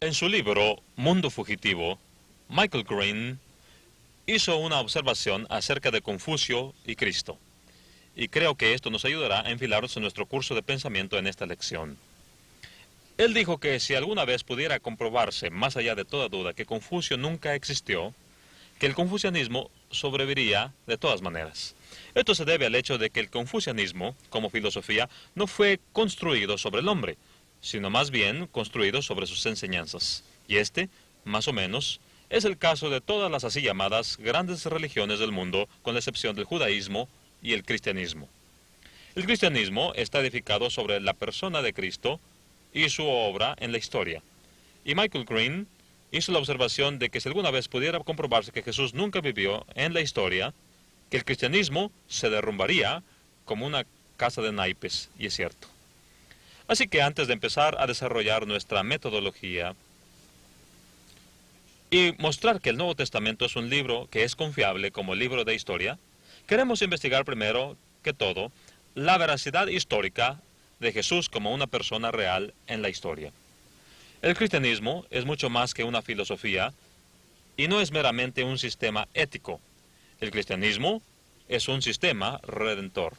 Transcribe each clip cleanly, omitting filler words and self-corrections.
En su libro Mundo Fugitivo, Michael Green hizo una observación acerca de Confucio y Cristo, y creo que esto nos ayudará a enfilarnos en nuestro curso de pensamiento en esta lección. Él dijo que si alguna vez pudiera comprobarse, más allá de toda duda, que Confucio nunca existió, que el confucianismo sobreviviría de todas maneras. Esto se debe al hecho de que el confucianismo, como filosofía, no fue construido sobre el hombre, sino más bien construido sobre sus enseñanzas. Y este, más o menos, es el caso de todas las así llamadas grandes religiones del mundo, con la excepción del judaísmo y el cristianismo. El cristianismo está edificado sobre la persona de Cristo y su obra en la historia. Y Michael Green hizo la observación de que si alguna vez pudiera comprobarse que Jesús nunca vivió en la historia, que el cristianismo se derrumbaría como una casa de naipes, y es cierto. Así que antes de empezar a desarrollar nuestra metodología y mostrar que el Nuevo Testamento es un libro que es confiable como libro de historia, queremos investigar primero que todo la veracidad histórica de Jesús como una persona real en la historia. El cristianismo es mucho más que una filosofía y no es meramente un sistema ético. El cristianismo es un sistema redentor.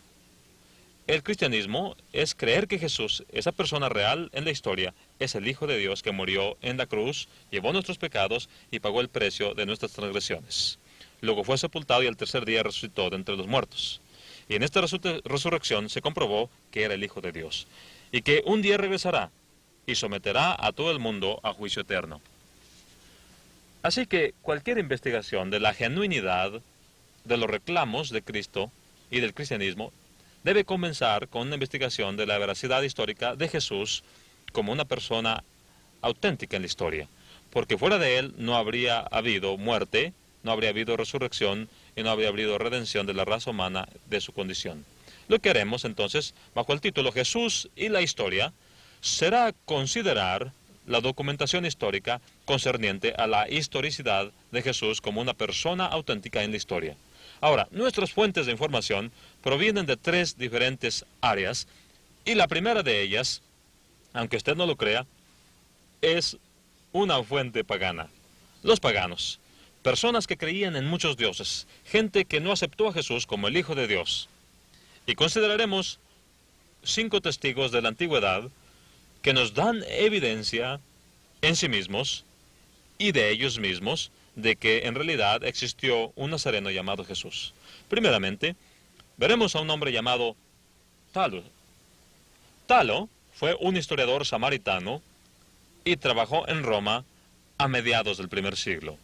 El cristianismo es creer que Jesús, esa persona real en la historia, es el Hijo de Dios que murió en la cruz, llevó nuestros pecados y pagó el precio de nuestras transgresiones. Luego fue sepultado y al tercer día resucitó de entre los muertos. Y en esta resurrección se comprobó que era el Hijo de Dios, y que un día regresará y someterá a todo el mundo a juicio eterno. Así que cualquier investigación de la genuinidad de los reclamos de Cristo y del cristianismo debe comenzar con una investigación de la veracidad histórica de Jesús como una persona auténtica en la historia, porque fuera de él no habría habido muerte, no habría habido resurrección y no habría habido redención de la raza humana de su condición. Lo que haremos entonces, bajo el título Jesús y la historia, será considerar la documentación histórica concerniente a la historicidad de Jesús como una persona auténtica en la historia. Ahora, nuestras fuentes de información provienen de tres diferentes áreas, y la primera de ellas, aunque usted no lo crea, es una fuente pagana. Los paganos, personas que creían en muchos dioses, gente que no aceptó a Jesús como el Hijo de Dios. Y consideraremos 5 testigos de la antigüedad que nos dan evidencia en sí mismos y de ellos mismos de que en realidad existió un nazareno llamado Jesús. Primeramente, veremos a un hombre llamado Talo. Talo fue un historiador samaritano y trabajó en Roma a mediados del primer siglo.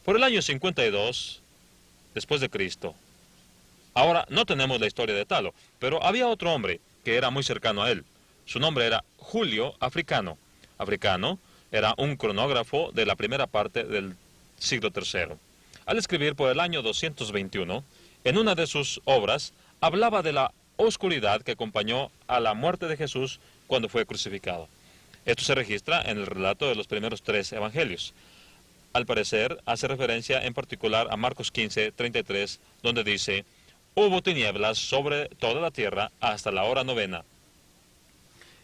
Por el año 52 después de Cristo. Ahora no tenemos la historia de Talo, pero había otro hombre que era muy cercano a él. Su nombre era Julio Africano. Africano era un cronógrafo de la primera parte del siglo III. Al escribir por el año 221, en una de sus obras, hablaba de la oscuridad que acompañó a la muerte de Jesús cuando fue crucificado. Esto se registra en el relato de los primeros 3 evangelios. Al parecer, hace referencia en particular a Marcos 15:33, donde dice: hubo tinieblas sobre toda la tierra hasta la hora 9.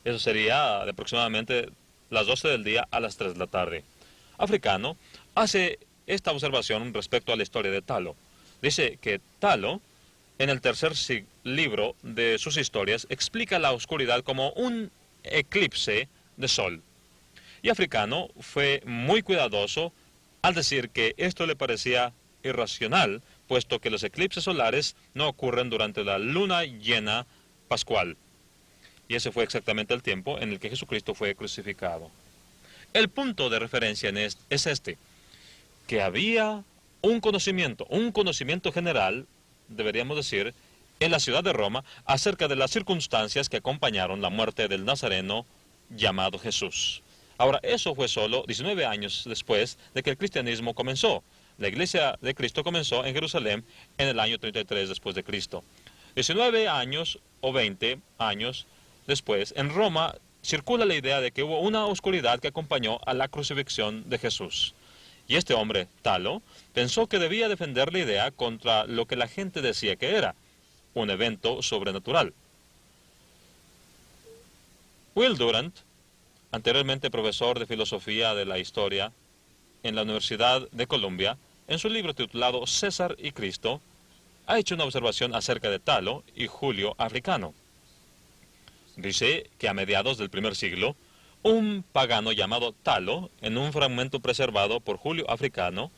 Eso sería de aproximadamente las 12 del día a las 3 de la tarde. Africano hace esta observación respecto a la historia de Talo. Dice que Talo, en el tercer libro de sus historias, explica la oscuridad como un eclipse de sol. Y Africano fue muy cuidadoso al decir que esto le parecía irracional, puesto que los eclipses solares no ocurren durante la luna llena pascual. Y ese fue exactamente el tiempo en el que Jesucristo fue crucificado. El punto de referencia es este, que había un conocimiento general, deberíamos decir, en la ciudad de Roma, acerca de las circunstancias que acompañaron la muerte del Nazareno llamado Jesús. Ahora, eso fue solo 19 años después de que el cristianismo comenzó. La iglesia de Cristo comenzó en Jerusalén en el año 33 después de Cristo. 19 años o 20 años después, en Roma circula la idea de que hubo una oscuridad que acompañó a la crucifixión de Jesús. Y este hombre, Talo, pensó que debía defender la idea contra lo que la gente decía que era un evento sobrenatural. Will Durant anteriormente profesor de filosofía de la historia en la Universidad de Columbia, en su libro titulado César y Cristo, ha hecho una observación acerca de Talo y Julio Africano. Dice que a mediados del primer siglo, un pagano llamado Talo, en un fragmento preservado por Julio Africano,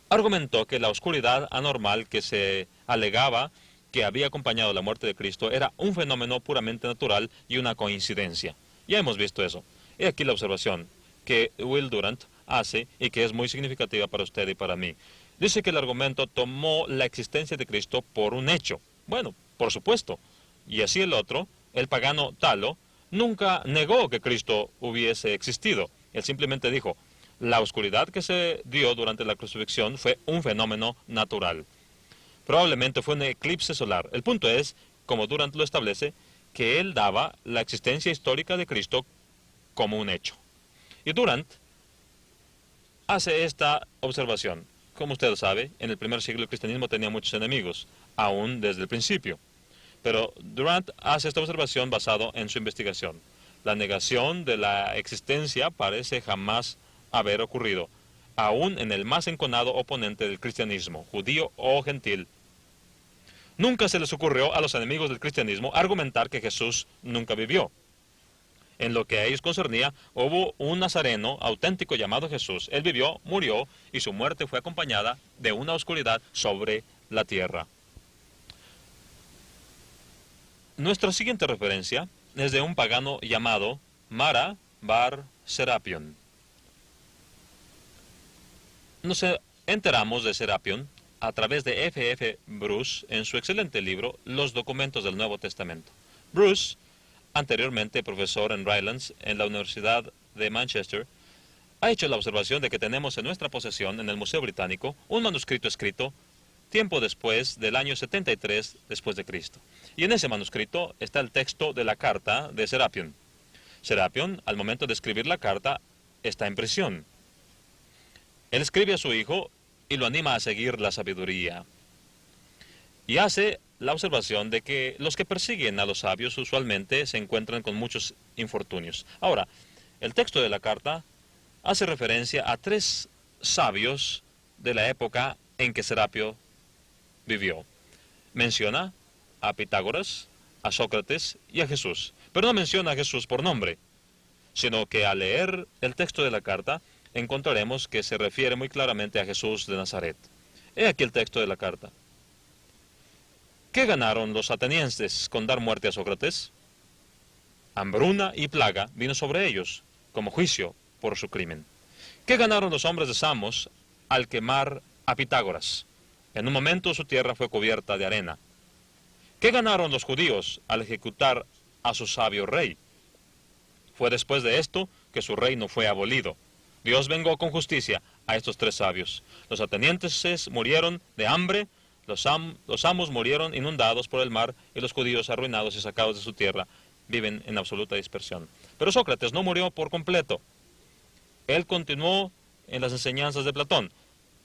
argumentó que la oscuridad anormal que se alegaba que había acompañado la muerte de Cristo era un fenómeno puramente natural y una coincidencia. Ya hemos visto eso. He aquí la observación que Will Durant hace y que es muy significativa para usted y para mí. Dice que el argumento tomó la existencia de Cristo por un hecho. Bueno, por supuesto. Y así el otro, el pagano Talo, nunca negó que Cristo hubiese existido. Él simplemente dijo, la oscuridad que se dio durante la crucifixión fue un fenómeno natural. Probablemente fue un eclipse solar. El punto es, como Durant lo establece, que él daba la existencia histórica de Cristo como un hecho. Y Durant hace esta observación. Como usted sabe, en el primer siglo el cristianismo tenía muchos enemigos, aún desde el principio. Pero Durant hace esta observación basado en su investigación. La negación de la existencia parece jamás haber ocurrido, aún en el más enconado oponente del cristianismo, judío o gentil. Nunca se les ocurrió a los enemigos del cristianismo argumentar que Jesús nunca vivió. En lo que a ellos concernía, hubo un nazareno auténtico llamado Jesús. Él vivió, murió, y su muerte fue acompañada de una oscuridad sobre la tierra. Nuestra siguiente referencia es de un pagano llamado Mara bar Serapion. Nos enteramos de Serapion a través de F.F. Bruce en su excelente libro Los documentos del Nuevo Testamento. Bruce, anteriormente profesor en Rylands en la Universidad de Manchester, ha hecho la observación de que tenemos en nuestra posesión en el Museo Británico un manuscrito escrito tiempo después del año 73 después de Cristo. Y en ese manuscrito está el texto de la carta de Serapion. Serapion, al momento de escribir la carta, está en prisión. Él escribe a su hijo y lo anima a seguir la sabiduría. Y hace la observación de que los que persiguen a los sabios usualmente se encuentran con muchos infortunios. Ahora, el texto de la carta hace referencia a 3 sabios de la época en que Serapio vivió. Menciona a Pitágoras, a Sócrates y a Jesús. Pero no menciona a Jesús por nombre, sino que al leer el texto de la carta encontraremos que se refiere muy claramente a Jesús de Nazaret. He aquí el texto de la carta. ¿Qué ganaron los atenienses con dar muerte a Sócrates? Hambruna y plaga vino sobre ellos, como juicio por su crimen. ¿Qué ganaron los hombres de Samos al quemar a Pitágoras? En un momento su tierra fue cubierta de arena. ¿Qué ganaron los judíos al ejecutar a su sabio rey? Fue después de esto que su reino fue abolido. Dios vengó con justicia a estos 3 sabios. Los atenienses murieron de hambre, los amos murieron inundados por el mar, y los judíos, arruinados y sacados de su tierra, viven en absoluta dispersión. Pero Sócrates no murió por completo. Él continuó en las enseñanzas de Platón.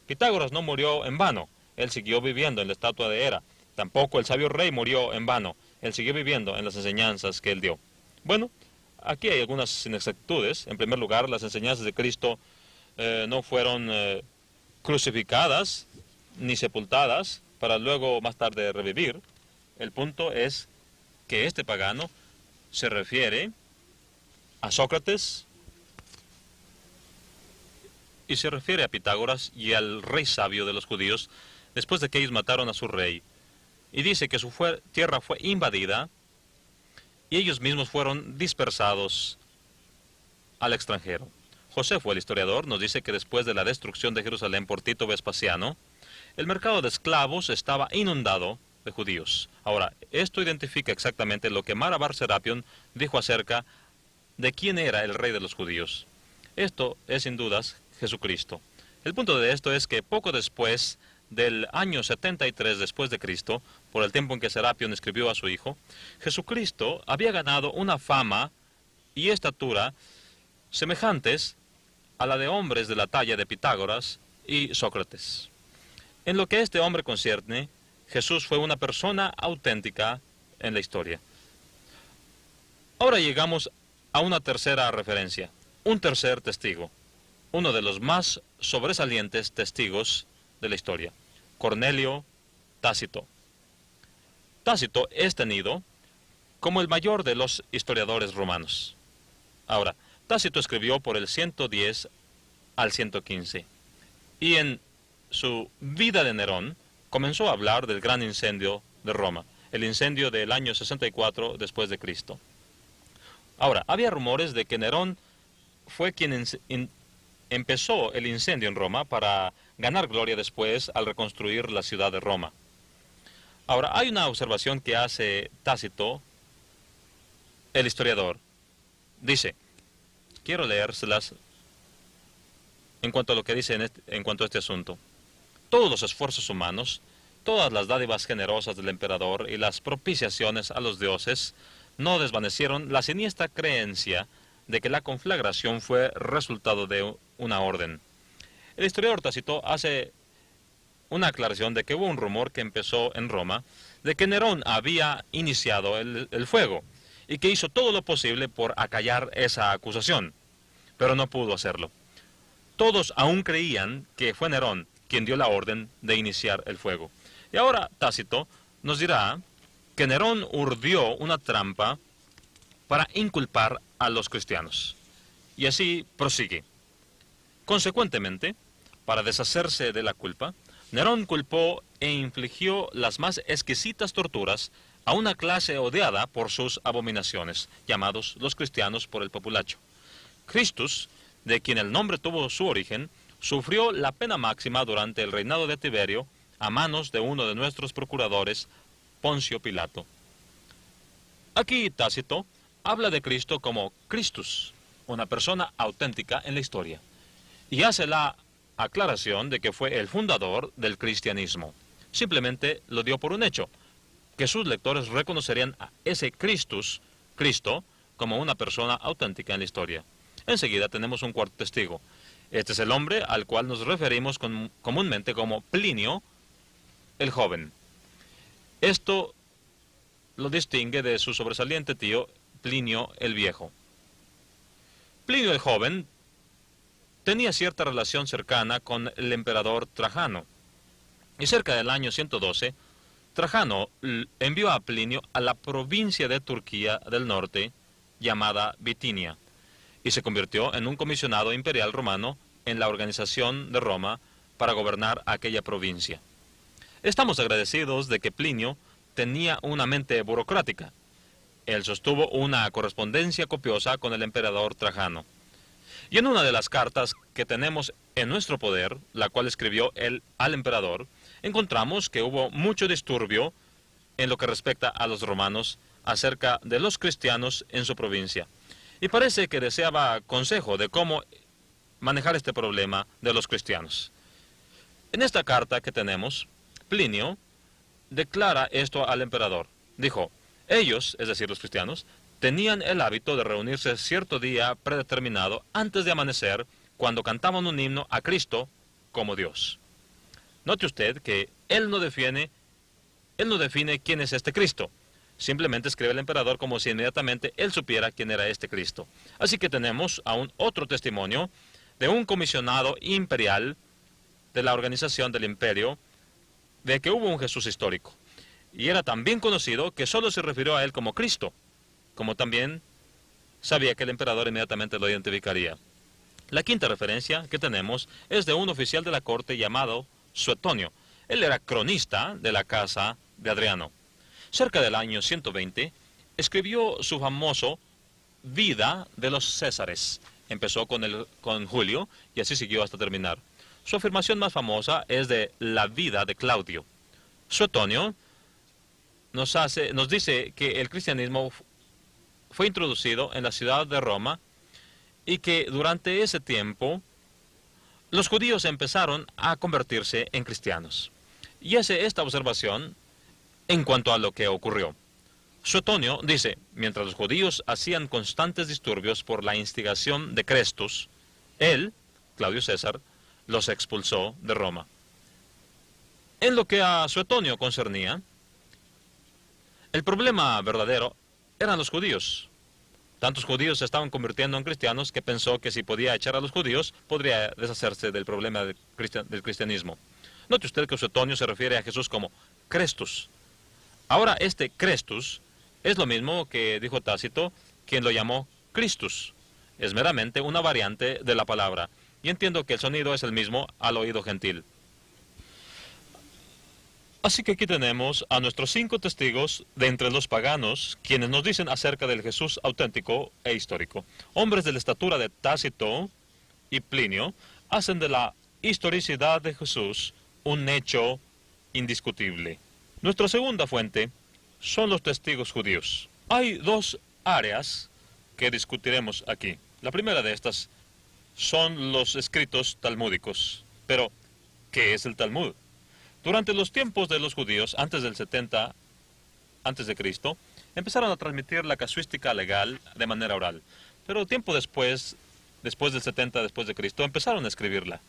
Pitágoras no murió en vano. Él siguió viviendo en la estatua de Hera. Tampoco el sabio rey murió en vano. Él siguió viviendo en las enseñanzas que él dio. Bueno, aquí hay algunas inexactitudes. En primer lugar, las enseñanzas de Cristo no fueron crucificadas ni sepultadas para luego más tarde revivir. El punto es que este pagano se refiere a Sócrates y se refiere a Pitágoras y al rey sabio de los judíos después de que ellos mataron a su rey. Y dice que su tierra fue invadida y ellos mismos fueron dispersados al extranjero. Josefo, el historiador, nos dice que después de la destrucción de Jerusalén por Tito Vespasiano, el mercado de esclavos estaba inundado de judíos. Ahora, esto identifica exactamente lo que Mara bar Serapion dijo acerca de quién era el rey de los judíos. Esto es sin dudas Jesucristo. El punto de esto es que poco después del año 73 después de Cristo, por el tiempo en que Serapion escribió a su hijo, Jesucristo había ganado una fama y estatura semejantes a la de hombres de la talla de Pitágoras y Sócrates. En lo que a este hombre concierne, Jesús fue una persona auténtica en la historia. Ahora llegamos a una tercera referencia, un tercer testigo, uno de los más sobresalientes testigos de la historia, Cornelio Tácito. Tácito es tenido como el mayor de los historiadores romanos. Ahora, Tácito escribió por el 110 al 115, y en su vida de Nerón comenzó a hablar del gran incendio de Roma, el incendio del año 64 después de Cristo. Ahora, había rumores de que Nerón fue quien empezó el incendio en Roma para ganar gloria después al reconstruir la ciudad de Roma. Ahora, hay una observación que hace Tácito, el historiador. Dice, quiero leérselas en cuanto a lo que dice en cuanto a este asunto. Todos los esfuerzos humanos, todas las dádivas generosas del emperador y las propiciaciones a los dioses no desvanecieron la siniestra creencia de que la conflagración fue resultado de una orden. El historiador Tácito hace una aclaración de que hubo un rumor que empezó en Roma de que Nerón había iniciado el fuego y que hizo todo lo posible por acallar esa acusación, pero no pudo hacerlo. Todos aún creían que fue Nerón quien dio la orden de iniciar el fuego. Y ahora Tácito nos dirá que Nerón urdió una trampa para inculpar a los cristianos. Y así prosigue. Consecuentemente, para deshacerse de la culpa, Nerón culpó e infligió las más exquisitas torturas a una clase odiada por sus abominaciones, llamados los cristianos por el populacho. Christus, de quien el nombre tuvo su origen, sufrió la pena máxima durante el reinado de Tiberio a manos de uno de nuestros procuradores, Poncio Pilato. Aquí Tácito habla de Cristo como Christus, una persona auténtica en la historia, y hace la aclaración de que fue el fundador del cristianismo. Simplemente lo dio por un hecho, que sus lectores reconocerían a ese Christus, Cristo, como una persona auténtica en la historia. Enseguida tenemos un cuarto testigo. Este es el hombre al cual nos referimos comúnmente como Plinio el joven. Esto lo distingue de su sobresaliente tío Plinio el viejo. Plinio el joven tenía cierta relación cercana con el emperador Trajano, y cerca del año 112, Trajano envió a Plinio a la provincia de Turquía del norte, llamada Bitinia, y se convirtió en un comisionado imperial romano en la organización de Roma para gobernar aquella provincia. Estamos agradecidos de que Plinio tenía una mente burocrática. Él sostuvo una correspondencia copiosa con el emperador Trajano. Y en una de las cartas que tenemos en nuestro poder, la cual escribió él al emperador, encontramos que hubo mucho disturbio en lo que respecta a los romanos acerca de los cristianos en su provincia. Y parece que deseaba consejo de cómo manejar este problema de los cristianos. En esta carta que tenemos, Plinio declara esto al emperador. Dijo, ellos, es decir, los cristianos, tenían el hábito de reunirse cierto día predeterminado antes de amanecer, cuando cantaban un himno a Cristo como Dios. Note usted que él no define quién es este Cristo. Simplemente escribe el emperador como si inmediatamente él supiera quién era este Cristo. Así que tenemos aún otro testimonio de un comisionado imperial de la organización del imperio, de que hubo un Jesús histórico. Y era tan bien conocido que solo se refirió a él como Cristo, como también sabía que el emperador inmediatamente lo identificaría. La quinta referencia que tenemos es de un oficial de la corte llamado Suetonio. Él era cronista de la casa de Adriano. Cerca del año 120, escribió su famoso Vida de los Césares. Empezó con Julio y así siguió hasta terminar. Su afirmación más famosa es de la vida de Claudio. Suetonio nos dice que el cristianismo fue introducido en la ciudad de Roma y que durante ese tiempo los judíos empezaron a convertirse en cristianos. Y hace esta observación en cuanto a lo que ocurrió. Suetonio dice, mientras los judíos hacían constantes disturbios por la instigación de Crestus, él, Claudio César, los expulsó de Roma. En lo que a Suetonio concernía, el problema verdadero eran los judíos. Tantos judíos se estaban convirtiendo en cristianos que pensó que si podía echar a los judíos, podría deshacerse del problema del cristianismo. Note usted que Suetonio se refiere a Jesús como Crestus. Ahora, este Crestus es lo mismo que dijo Tácito, quien lo llamó Christus. Es meramente una variante de la palabra, y entiendo que el sonido es el mismo al oído gentil. Así que aquí tenemos a nuestros 5 testigos de entre los paganos, quienes nos dicen acerca del Jesús auténtico e histórico. Hombres de la estatura de Tácito y Plinio hacen de la historicidad de Jesús un hecho indiscutible. Nuestra segunda fuente son los testigos judíos. Hay 2 áreas que discutiremos aquí. La primera de estas son los escritos talmúdicos. Pero, ¿qué es el Talmud? Durante los tiempos de los judíos, antes del 70 antes de Cristo, empezaron a transmitir la casuística legal de manera oral. Pero tiempo después del 70 después de Cristo, empezaron a escribirla.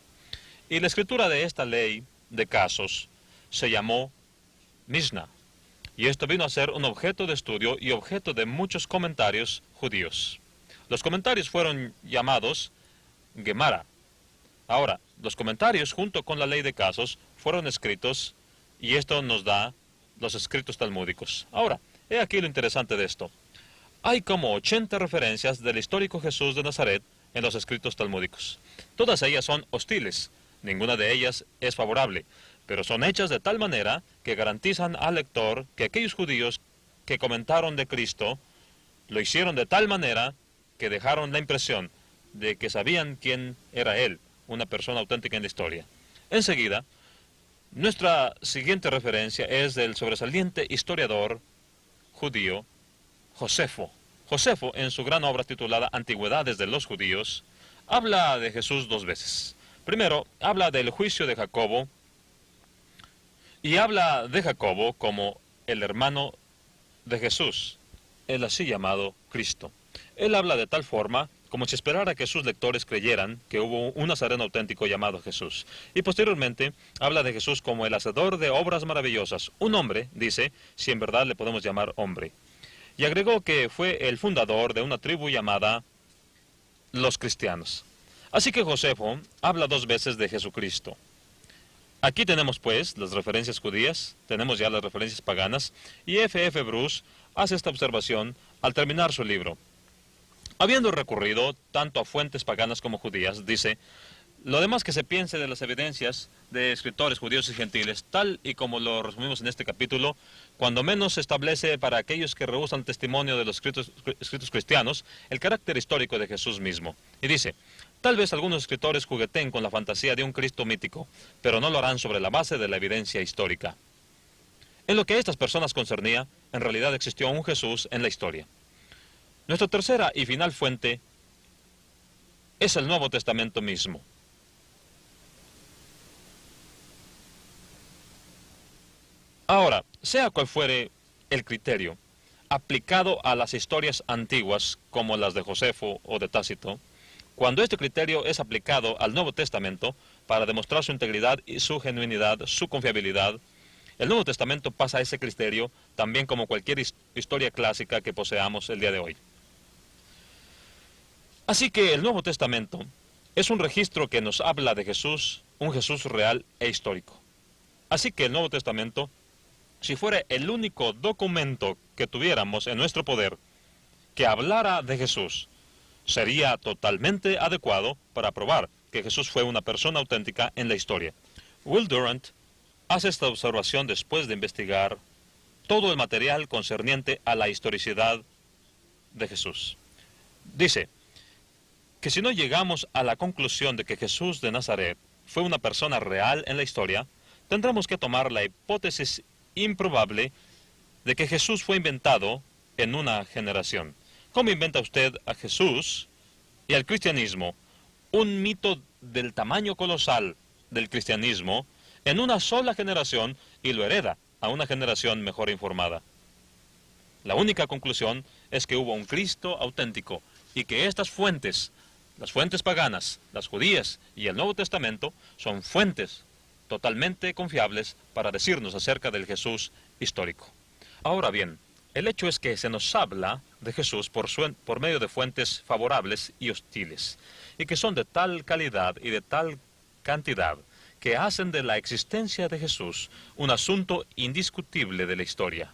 Y la escritura de esta ley de casos se llamó Mishnah. Y esto vino a ser un objeto de estudio y objeto de muchos comentarios judíos. Los comentarios fueron llamados Gemara. Ahora, los comentarios junto con la ley de casos fueron escritos y esto nos da los escritos talmúdicos. Ahora, he aquí lo interesante de esto. Hay como 80 referencias del histórico Jesús de Nazaret en los escritos talmúdicos. Todas ellas son hostiles, ninguna de ellas es favorable, pero son hechas de tal manera que garantizan al lector que aquellos judíos que comentaron de Cristo lo hicieron de tal manera que dejaron la impresión de que sabían quién era Él, una persona auténtica en la historia. Enseguida, nuestra siguiente referencia es del sobresaliente historiador judío Josefo. Josefo, en su gran obra titulada Antigüedades de los Judíos, habla de Jesús 2 veces. Primero, habla del juicio de Jacobo, y habla de Jacobo como el hermano de Jesús, el así llamado Cristo. Él habla de tal forma como si esperara que sus lectores creyeran que hubo un nazareno auténtico llamado Jesús. Y posteriormente habla de Jesús como el hacedor de obras maravillosas. Un hombre, dice, si en verdad le podemos llamar hombre. Y agregó que fue el fundador de una tribu llamada los cristianos. Así que Josefo habla 2 veces de Jesucristo. Aquí tenemos pues las referencias judías, tenemos ya las referencias paganas, y F.F. Bruce hace esta observación al terminar su libro. Habiendo recurrido tanto a fuentes paganas como judías, dice, lo demás que se piense de las evidencias de escritores judíos y gentiles, tal y como lo resumimos en este capítulo, cuando menos se establece para aquellos que rehusan testimonio de los escritos cristianos, el carácter histórico de Jesús mismo. Y dice, tal vez algunos escritores jugueteen con la fantasía de un Cristo mítico, pero no lo harán sobre la base de la evidencia histórica. En lo que a estas personas concernía, en realidad existió un Jesús en la historia. Nuestra tercera y final fuente es el Nuevo Testamento mismo. Ahora, sea cual fuere el criterio aplicado a las historias antiguas, como las de Josefo o de Tácito, cuando este criterio es aplicado al Nuevo Testamento para demostrar su integridad y su genuinidad, su confiabilidad, el Nuevo Testamento pasa a ese criterio también como cualquier historia clásica que poseamos el día de hoy. Así que el Nuevo Testamento es un registro que nos habla de Jesús, un Jesús real e histórico. Así que el Nuevo Testamento, si fuera el único documento que tuviéramos en nuestro poder que hablara de Jesús, sería totalmente adecuado para probar que Jesús fue una persona auténtica en la historia. Will Durant hace esta observación después de investigar todo el material concerniente a la historicidad de Jesús. Dice que si no llegamos a la conclusión de que Jesús de Nazaret fue una persona real en la historia, tendremos que tomar la hipótesis improbable de que Jesús fue inventado en una generación. ¿Cómo inventa usted a Jesús y al cristianismo un mito del tamaño colosal del cristianismo en una sola generación y lo hereda a una generación mejor informada? La única conclusión es que hubo un Cristo auténtico y que estas fuentes, las fuentes paganas, las judías y el Nuevo Testamento, son fuentes totalmente confiables para decirnos acerca del Jesús histórico. Ahora bien, El hecho es que se nos habla de Jesús por medio de fuentes favorables y hostiles, y que son de tal calidad y de tal cantidad que hacen de la existencia de Jesús un asunto indiscutible de la historia.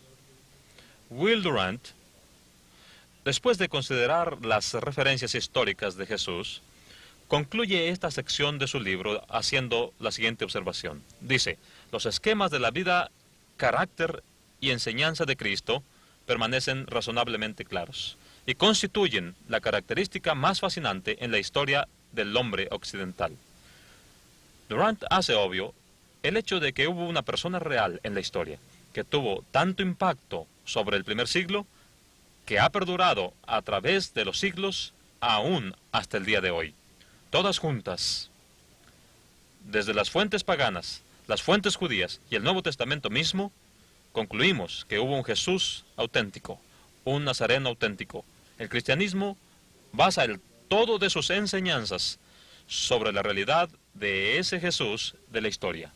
Will Durant, después de considerar las referencias históricas de Jesús, concluye esta sección de su libro haciendo la siguiente observación. Dice, los esquemas de la vida, carácter y enseñanza de Cristo permanecen razonablemente claros y constituyen la característica más fascinante en la historia del hombre occidental. Durant hace obvio el hecho de que hubo una persona real en la historia que tuvo tanto impacto sobre el primer siglo que ha perdurado a través de los siglos aún hasta el día de hoy. Todas juntas, desde las fuentes paganas, las fuentes judías y el Nuevo Testamento mismo, concluimos que hubo un Jesús auténtico, un Nazareno auténtico. El cristianismo basa el todo de sus enseñanzas sobre la realidad de ese Jesús de la historia.